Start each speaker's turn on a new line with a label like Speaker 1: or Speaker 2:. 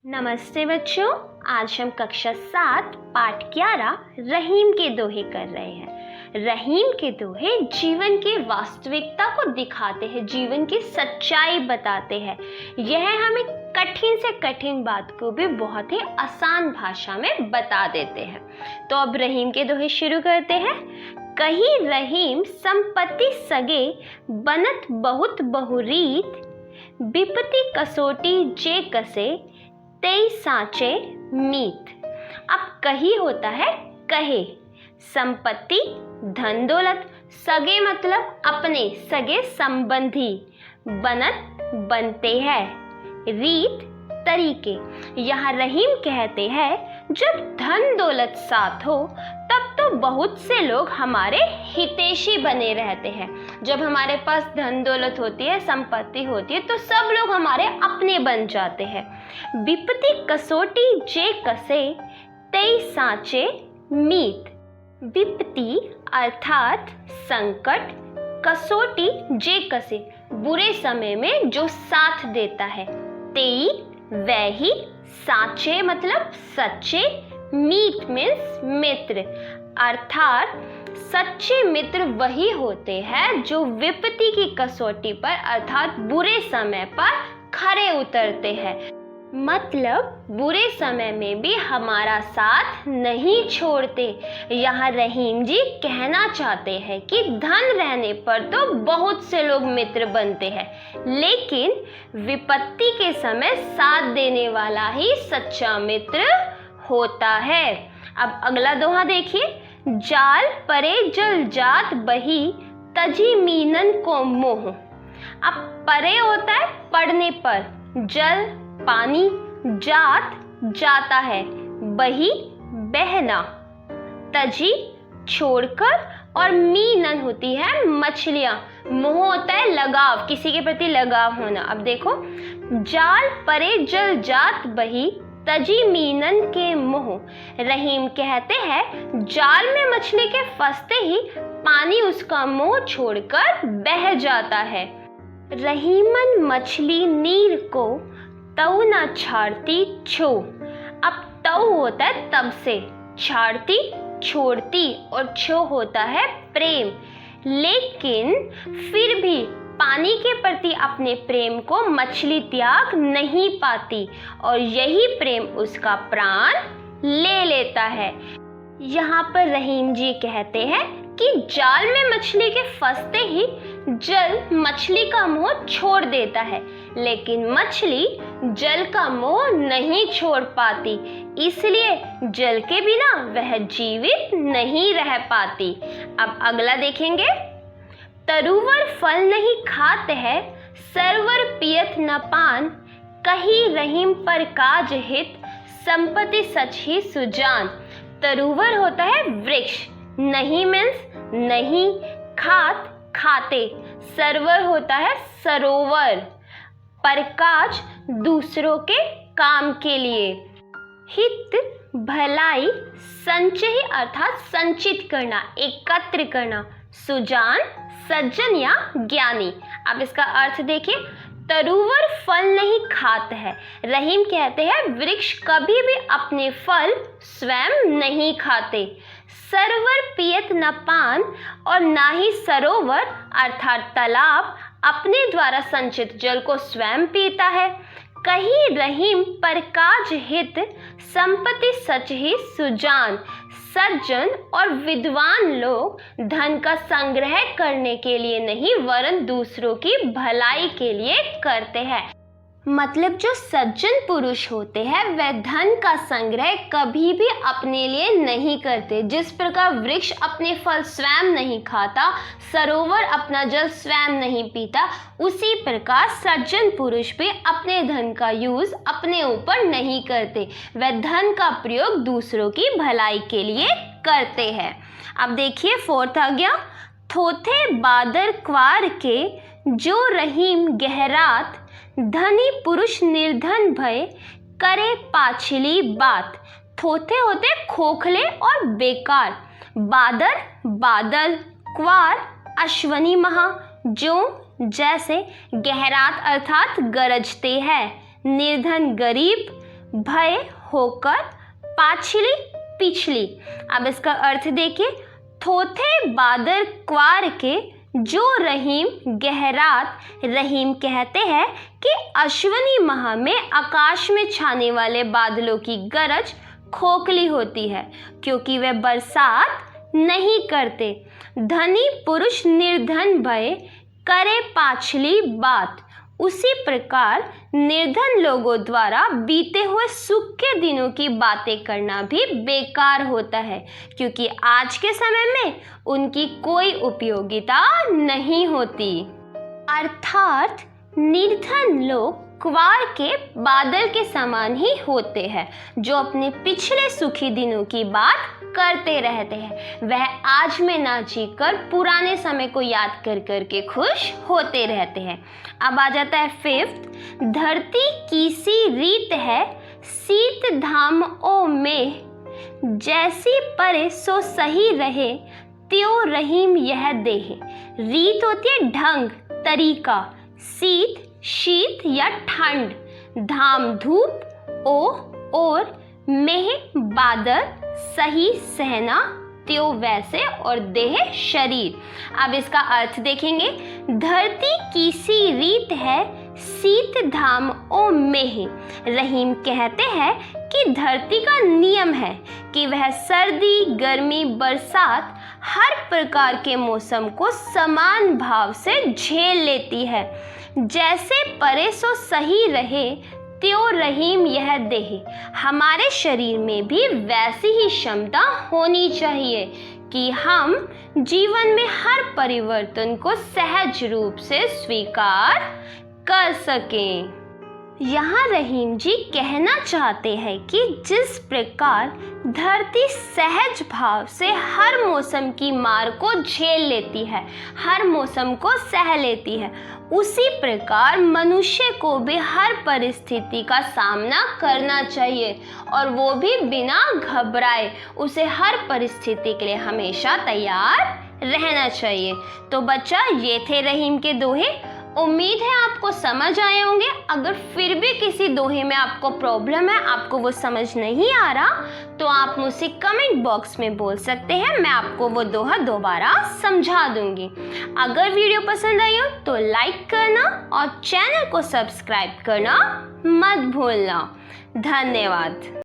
Speaker 1: नमस्ते बच्चों, आज हम कक्षा 7 पाठ 11 रहीम के दोहे कर रहे हैं। रहीम के दोहे जीवन की वास्तविकता को दिखाते हैं, जीवन की सच्चाई बताते हैं। यह हमें कठिन से कठिन बात को भी बहुत ही आसान भाषा में बता देते हैं। तो अब रहीम के दोहे शुरू करते हैं। कही रहीम संपत्ति सगे, बनत बहुत बहुरीत, विपत्ति कसोटी जे कसे, तेई सांचे मीत। अब कही होता है कहे, संपत्ति धन दौलत, सगे मतलब अपने सगे संबंधी, बनत बनते हैं, रीत तरीके। यहाँ रहीम कहते हैं जब धन दौलत साथ हो तब तो बहुत से लोग हमारे हितैषी बने रहते हैं। जब हमारे पास धन दौलत होती है, संपत्ति होती है, तो सब लोग हमारे अपने बन जाते हैं। विपत्ति कसोटी जे कसे, तेई सांचे मीत। विपत्ति अर्थात संकट, कसोटी जे कसे बुरे समय में जो साथ देता है, तेई वही, सांचे मतलब सच्चे, मीत मीन्स मित्र, अर्थात सच्चे मित्र वही होते हैं जो विपत्ति की कसौटी पर अर्थात बुरे समय पर खरे उतरते हैं। मतलब बुरे समय में भी हमारा साथ नहीं छोड़ते। यहाँ रहीम जी कहना चाहते हैं कि धन रहने पर तो बहुत से लोग मित्र बनते हैं, लेकिन विपत्ति के समय साथ देने वाला ही सच्चा मित्र होता है। अब अगला दोहा देखिए। जाल परे जल जात बही, तजी मीनन को मोह। अब परे होता है पड़ने पर, जल पानी, जात जाता है, बही बहना, तजी छोड़कर, और मीनन होती है मछलियां, मोह होता है लगाव, किसी के प्रति लगाव होना। अब देखो, जाल परे जल जात बही, तजी मीनन के मोह। रहीम कहते हैं जाल में मछली के फंसते ही पानी उसका मोह छोड़कर बह जाता है। रहीमन मछली नीर को, तऊ न छाड़ती छो। अब तऊ होता है तब से, छाड़ती छोड़ती, और छो होता है प्रेम। लेकिन फिर भी पानी के प्रति अपने प्रेम को मछली त्याग नहीं पाती, और यही प्रेम उसका प्राण ले लेता है। यहाँ पर रहीम जी कहते हैं कि जाल में मछली के फंसते ही जल मछली का मोह छोड़ देता है, लेकिन मछली जल का मोह नहीं छोड़ पाती, इसलिए जल के बिना वह जीवित नहीं रह पाती। अब अगला देखेंगे। तरुवर फल नहीं खात है, सरवर पियत न पान, कही रहीम पर काज हित, संपत्ति सच ही सुजान। तरुवर होता है वृक्ष, नहीं मीन्स नहीं, खात खाते, सरवर होता है सरोवर, परकाज दूसरों के काम के लिए, हित भलाई, संचय अर्थात संचित करना, एकत्र करना, सुजान सज्जन या ज्ञानी। अब इसका अर्थ देखिए। तरुवर फल नहीं खात है, रहीम कहते हैं वृक्ष कभी भी अपने फल स्वयं नहीं खाते। सरवर पियत न पान, और ना ही सरोवर अर्थात तालाब अपने द्वारा संचित जल को स्वयं पीता है। कही रहीम पर काज हित, संपत्ति सच ही सुजान। सज्जन और विद्वान लोग धन का संग्रह करने के लिए नहीं, वरन दूसरों की भलाई के लिए करते हैं। मतलब जो सज्जन पुरुष होते हैं वह धन का संग्रह कभी भी अपने लिए नहीं करते। जिस प्रकार वृक्ष अपने फल स्वयं नहीं खाता, सरोवर अपना जल स्वयं नहीं पीता, उसी प्रकार सज्जन पुरुष भी अपने धन का यूज अपने ऊपर नहीं करते, वह धन का प्रयोग दूसरों की भलाई के लिए करते हैं। अब देखिए फोर्थ आ गया। थोथे बादर क्वार के, जो रहीम गहरात, धनी पुरुष निर्धन भय, करे पाछली बात। थोथे होते खोखले और बेकार, बादर बादल, क्वार अश्वनी महा, जो जैसे, गहरात अर्थात गरजते हैं, निर्धन गरीब, भय होकर पाछली पिछली। अब इसका अर्थ देखिए, थोथे बादर क्वार के जो रहीम गहरात। रहीम कहते हैं कि अश्विनी माह में आकाश में छाने वाले बादलों की गरज खोखली होती है क्योंकि वे बरसात नहीं करते। धनी पुरुष निर्धन भय करे पाछली बात। उसी प्रकार निर्धन लोगों द्वारा बीते हुए सुख के दिनों की बातें करना भी बेकार होता है क्योंकि आज के समय में उनकी कोई उपयोगिता नहीं होती। अर्थात निर्धन लोग क्वार के बादल के समान ही होते हैं जो अपने पिछले सुखी दिनों की बात करते रहते हैं। वह आज में ना जीकर पुराने समय को याद कर कर के खुश होते रहते हैं। अब आ जाता है फिफ्थ, धरती की सी रीत है शीत धाम ओ में। जैसी परे सो सही रहे त्यो रहीम यह देहे। रीत होती है ढंग, तरीका, शीत शीत या ठंड, धाम धूप, ओ और मेह बादल, सही सहना, त्यो वैसे और देह शरीर। अब इसका अर्थ देखेंगे, धरती की सी रीत है शीत धाम ओ मेह। रहीम कहते हैं कि धरती का नियम है कि वह सर्दी गर्मी बरसात हर प्रकार के मौसम को समान भाव से झेल लेती है। जैसे परे सो सही रहे त्यो रहीम यह देह। हमारे शरीर में भी वैसी ही क्षमता होनी चाहिए कि हम जीवन में हर परिवर्तन को सहज रूप से स्वीकार कर सकें। यहाँ रहीम जी कहना चाहते हैं कि जिस प्रकार धरती सहज भाव से हर मौसम की मार को झेल लेती है, हर मौसम को सह लेती है, उसी प्रकार मनुष्य को भी हर परिस्थिति का सामना करना चाहिए और वो भी बिना घबराए। उसे हर परिस्थिति के लिए हमेशा तैयार रहना चाहिए। तो बच्चा, ये थे रहीम के दोहे। उम्मीद है आपको समझ आए होंगे। अगर फिर भी किसी दोहे में आपको प्रॉब्लम है, आपको वो समझ नहीं आ रहा, तो आप मुझसे कमेंट बॉक्स में बोल सकते हैं। मैं आपको वो दोहा दोबारा समझा दूंगी। अगर वीडियो पसंद आई हो तो लाइक करना और चैनल को सब्सक्राइब करना मत भूलना। धन्यवाद।